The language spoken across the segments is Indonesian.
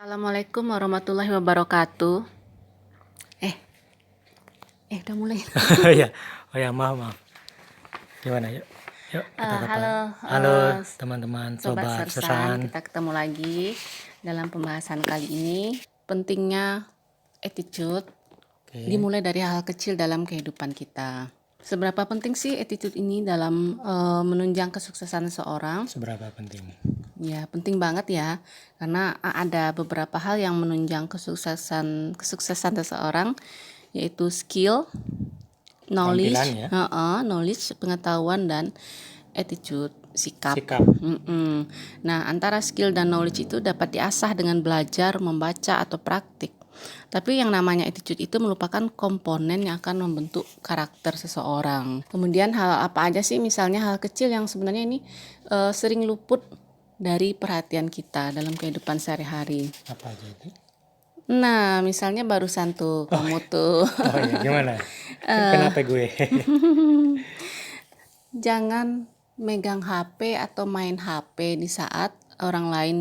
Assalamualaikum warahmatullahi wabarakatuh. Eh, udah mulai. Oh ya, oh ya, maaf. Gimana, yuk kita Halo, Halo teman-teman, Sobat sobat Sersan, Sesan. kita ketemu lagi dalam pembahasan kali ini. Pentingnya attitude Oke, dimulai dari hal kecil dalam kehidupan kita. Seberapa penting sih attitude ini dalam menunjang kesuksesan seseorang? seberapa penting? Ya, penting banget ya, karena ada beberapa hal yang menunjang kesuksesan seseorang, yaitu skill, knowledge, Tampilan ya, knowledge, pengetahuan, dan attitude, sikap. sikap. Nah, antara skill dan knowledge itu dapat diasah dengan belajar, membaca, atau praktik. Tapi yang namanya attitude itu merupakan komponen yang akan membentuk karakter seseorang. Kemudian hal apa aja sih, misalnya hal kecil yang sebenarnya ini sering luput dari perhatian kita dalam kehidupan sehari-hari. Apa aja itu? Nah, misalnya barusan tuh kamu tuh Oh ya, gimana? Kenapa gue? jangan megang HP atau main HP di saat orang lain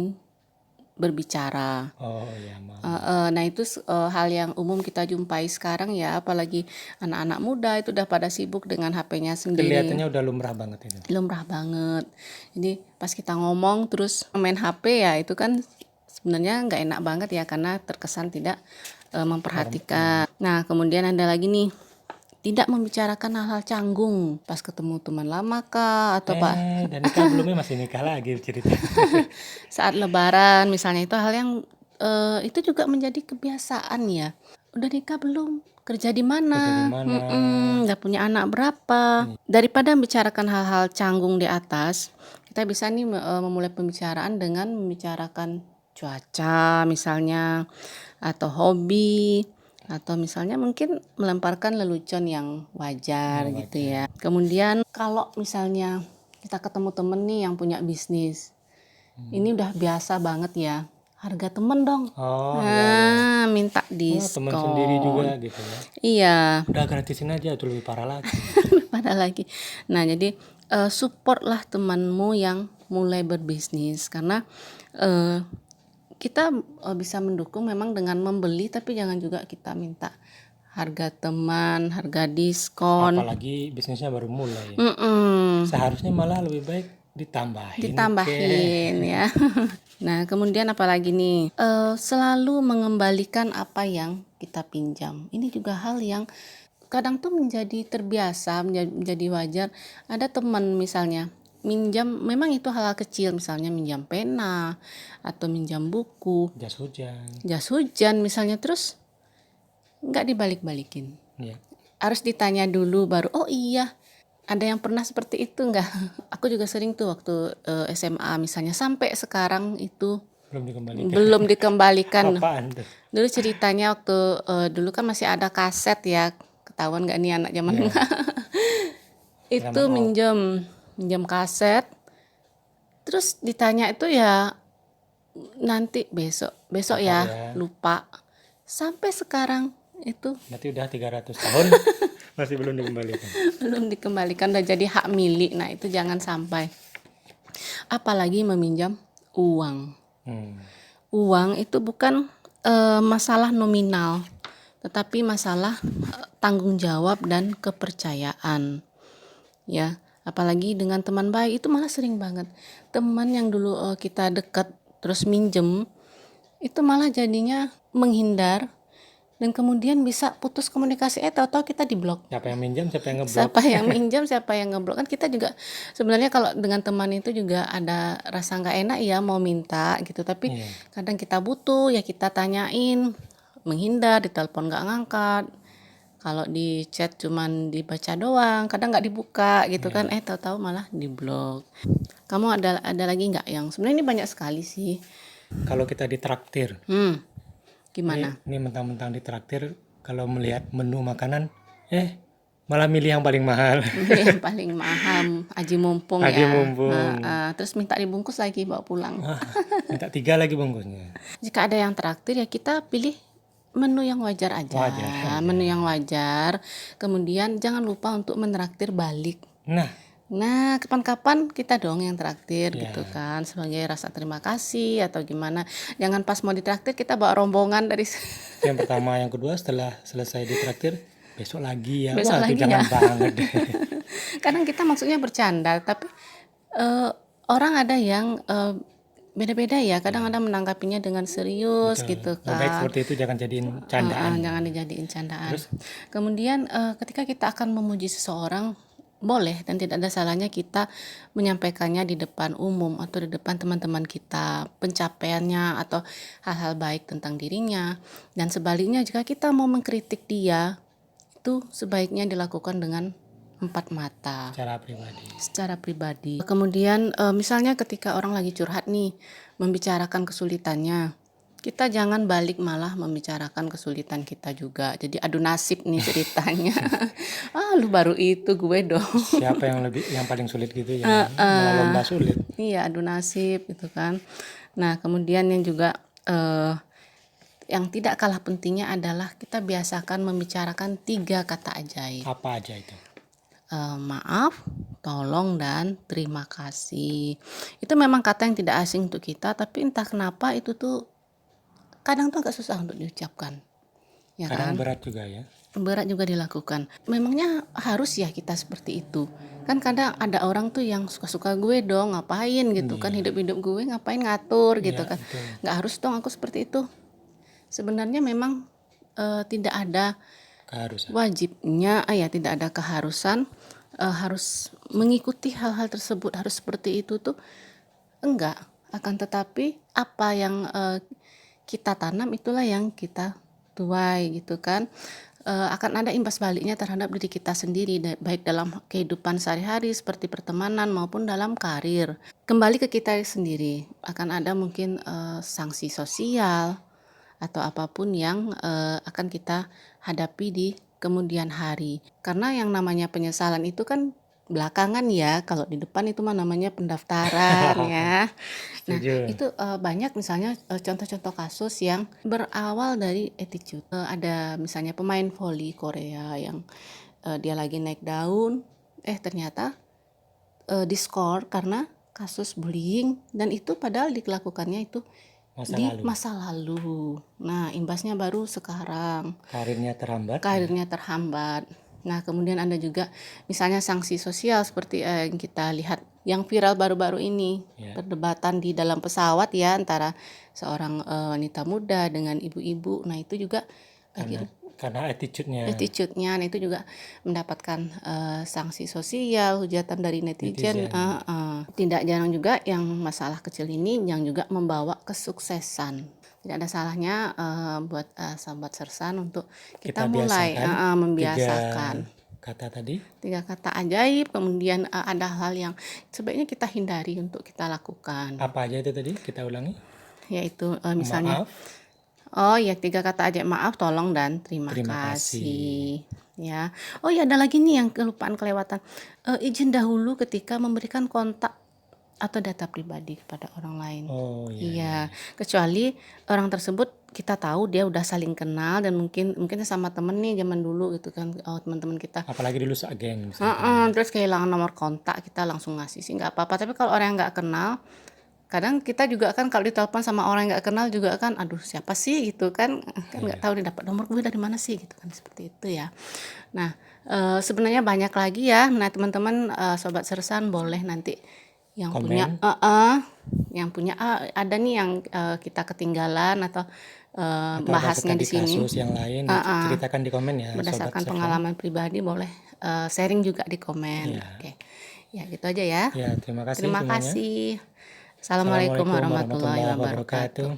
berbicara. Oh ya, maaf. Nah itu hal yang umum kita jumpai sekarang ya, apalagi anak-anak muda itu udah pada sibuk dengan HP-nya sendiri. Kelihatannya udah lumrah banget itu. Lumrah banget. Jadi pas kita ngomong terus main HP ya, itu kan sebenarnya nggak enak banget ya, karena terkesan tidak memperhatikan. Nah, kemudian ada lagi nih, tidak membicarakan hal-hal canggung pas ketemu teman lama kah, atau Dan nikah belumnya masih nikah lagi cerita. saat lebaran misalnya, itu hal yang itu juga menjadi kebiasaan ya. Udah nikah belum? Kerja di mana? Nggak punya anak berapa? Daripada membicarakan hal-hal canggung di atas, kita bisa nih memulai pembicaraan dengan membicarakan cuaca misalnya, atau hobi, atau misalnya mungkin melemparkan lelucon yang wajar gitu ya. Kemudian kalau misalnya kita ketemu temen nih yang punya bisnis, ini udah biasa banget ya, harga temen dong. Oh Nah, minta teman diskon. sendiri juga gitu ya. Iya, Udah gratisin aja, tuh lebih parah lagi. pada lagi. Nah, jadi support lah temanmu yang mulai berbisnis, karena kita bisa mendukung memang dengan membeli, tapi jangan juga kita minta harga teman, harga diskon. Apalagi bisnisnya baru mulai. Mm-mm. Seharusnya malah lebih baik ditambahin ya. Nah, kemudian apalagi nih, selalu mengembalikan apa yang kita pinjam. Ini juga hal yang kadang tuh menjadi terbiasa, menjadi wajar. Ada teman misalnya minjam, memang itu hal kecil, misalnya minjam pena atau minjam buku, jas hujan misalnya, terus nggak dibalik-balikin. Harus ditanya dulu baru, oh iya, ada yang pernah seperti itu nggak? Aku juga sering tuh waktu SMA misalnya, sampai sekarang itu belum dikembalikan. Apaan tuh? Dulu ceritanya waktu dulu kan masih ada kaset ya, ketahuan nggak nih anak zaman itu minjem kaset, terus ditanya itu ya nanti besok ya, lupa. Sampai sekarang itu berarti udah 300 tahun masih belum dikembalikan. Udah jadi hak milik. Nah, itu jangan sampai. Apalagi meminjam uang. Uang itu bukan masalah nominal, tetapi masalah tanggung jawab dan kepercayaan. Ya, apalagi dengan teman baik itu malah sering banget. Teman yang dulu kita dekat terus minjem, itu malah jadinya menghindar, dan kemudian bisa putus komunikasi, tahu-tahu kita diblok. Siapa yang minjam, siapa yang ngeblok. Siapa yang ngeblok. Kan kita juga sebenarnya kalau dengan teman itu juga ada rasa nggak enak ya mau minta gitu, tapi kadang kita butuh ya, kita tanyain, menghindar, ditelepon nggak ngangkat, kalau di chat cuman dibaca doang, kadang nggak dibuka gitu kan, tahu-tahu malah diblok. Kamu ada lagi nggak yang sebenarnya ini banyak sekali sih. Kalau kita ditraktir, Gimana? Ini mentang-mentang ditraktir, kalau melihat menu makanan, malah milih yang paling mahal. Yang paling mahal, aji mumpung. Terus minta dibungkus lagi bawa pulang. Minta 3 lagi bungkusnya. Jika ada yang traktir ya kita pilih menu yang wajar aja. Menu yang wajar. Kemudian jangan lupa untuk menraktir balik. Nah, Nah, kapan-kapan kita dong yang traktir Ya. gitu kan, sebagai rasa terima kasih atau gimana. Jangan pas mau ditraktir kita bawa rombongan dari Itu yang pertama. Yang kedua, setelah selesai ditraktir, besok lagi ya. besok Wah, itu lagi jangan ya. banget deh. Kadang kita maksudnya bercanda, tapi orang ada yang beda-beda ya. Kadang ada menanggapinya dengan serius Betul. gitu Lebih baik kan. seperti itu, jangan jadiin candaan. Jangan dijadiin candaan. Terus? Kemudian ketika kita akan memuji seseorang, boleh dan tidak ada salahnya kita menyampaikannya di depan umum atau di depan teman-teman kita, pencapaiannya atau hal-hal baik tentang dirinya. Dan sebaliknya jika kita mau mengkritik dia, itu sebaiknya dilakukan dengan empat mata, secara pribadi. Kemudian misalnya ketika orang lagi curhat nih, membicarakan kesulitannya, kita jangan balik malah membicarakan kesulitan kita juga. Jadi adu nasib nih ceritanya. Lu baru itu, gue dong. Siapa yang paling sulit gitu ya? Malah lomba sulit. Iya, adu nasib gitu kan. Nah, kemudian yang juga yang tidak kalah pentingnya adalah kita biasakan membicarakan 3 kata ajaib. Apa aja itu? Maaf, tolong, dan terima kasih. Itu memang kata yang tidak asing untuk kita, tapi entah kenapa itu tuh kadang tuh agak susah untuk diucapkan. Ya Kadang kan? berat juga ya. Berat juga dilakukan. Memangnya harus ya kita seperti itu? Kan kadang ada orang tuh yang suka-suka gue dong, ngapain gitu kan, hidup-hidup gue ngapain ngatur gitu kan. Betul. Nggak harus dong aku seperti itu. Sebenarnya memang tidak ada Keharusan. wajibnya, tidak ada keharusan harus mengikuti hal-hal tersebut, harus seperti itu tuh enggak. Akan tetapi apa yang kita tanam itulah yang kita tuai gitu kan. Akan ada imbas baliknya terhadap diri kita sendiri, baik dalam kehidupan sehari-hari seperti pertemanan maupun dalam karir. Kembali ke kita sendiri, akan ada mungkin sanksi sosial atau apapun yang akan kita hadapi di kemudian hari. Karena yang namanya penyesalan itu kan belakangan ya, kalau di depan itu mah namanya pendaftaran ya. Nah, itu banyak misalnya contoh-contoh kasus yang berawal dari attitude. Ada misalnya pemain voli Korea yang dia lagi naik daun, ternyata diskor karena kasus bullying, dan itu padahal dilakukannya itu masa lalu. Nah, imbasnya baru sekarang. Karirnya terhambat. Nah, kemudian ada juga misalnya sanksi sosial seperti yang kita lihat yang viral baru-baru ini, perdebatan di dalam pesawat ya antara seorang wanita muda dengan ibu-ibu. Nah, itu juga karena attitude-nya. Nah, itu juga mendapatkan sanksi sosial, hujatan dari netizen. Tidak jarang juga yang masalah kecil ini yang juga membawa kesuksesan. Tidak ada salahnya buat sahabat Sersan untuk kita mulai membiasakan 3 kata tadi. 3 kata ajaib. Kemudian ada hal yang sebaiknya kita hindari untuk kita lakukan. Apa aja itu tadi? Kita ulangi. Yaitu misalnya Maaf. 3 kata ajaib: maaf, tolong, dan terima kasih. Ya. Ada lagi nih yang kelewatan. Izin dahulu ketika memberikan kontak atau data pribadi kepada orang lain. Iya. Kecuali orang tersebut kita tahu dia udah saling kenal dan mungkin sama temen nih zaman dulu gitu kan, teman-teman kita. Apalagi dulu seageng. Terus kehilangan nomor kontak, kita langsung ngasih sih nggak apa-apa. Tapi kalau orang yang nggak kenal, kadang kita juga kan kalau ditelepon sama orang yang nggak kenal juga kan, aduh siapa sih gitu kan nggak tahu dia dapat nomor gue dari mana sih gitu kan, seperti itu ya. Nah, sebenarnya banyak lagi ya. Nah, teman-teman sobat Sersan boleh nanti yang komen. punya ada nih yang kita ketinggalan atau bahasnya di sini. Kasus yang lain ceritakan di komen ya. Berdasarkan pengalaman pribadi boleh sharing juga di komen. Oke. Ya, gitu aja ya. Ya, terima kasih. Terima kasih. Assalamualaikum warahmatullahi wabarakatuh.